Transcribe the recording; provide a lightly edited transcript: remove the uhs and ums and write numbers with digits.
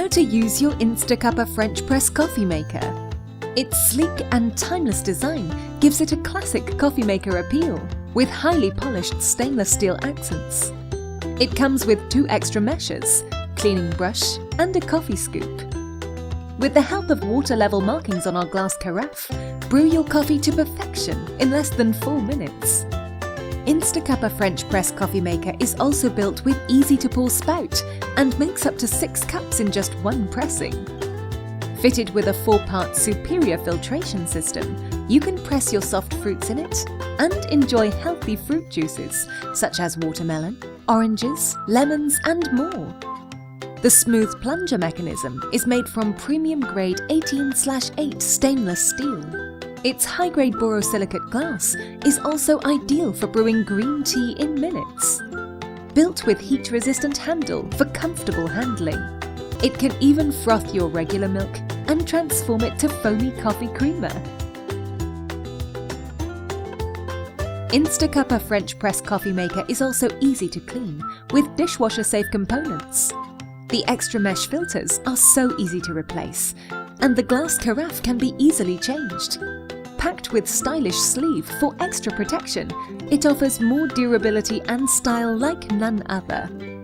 How to use your InstaCuppa French press coffee maker. Its sleek and timeless design gives it a classic coffee maker appeal, with highly polished stainless steel accents. It comes with 2 extra meshes, cleaning brush and a coffee scoop. With the help of water level markings on our glass carafe, brew your coffee to perfection in less than 4 minutes. InstaCuppa French press coffee maker is also built with easy-to-pour spout and makes up to 6 cups in just 1 pressing. Fitted with a 4-part superior filtration system, you can press your soft fruits in it and enjoy healthy fruit juices such as watermelon, oranges, lemons and more. The smooth plunger mechanism is made from premium-grade 18/8 stainless steel. Its high-grade borosilicate glass is also ideal for brewing green tea in minutes. Built with heat-resistant handle for comfortable handling, it can even froth your regular milk and transform it to foamy coffee creamer. InstaCuppa French press coffee maker is also easy to clean with dishwasher-safe components. The extra mesh filters are so easy to replace, and the glass carafe can be easily changed. Packed with stylish sleeve for extra protection, it offers more durability and style like none other.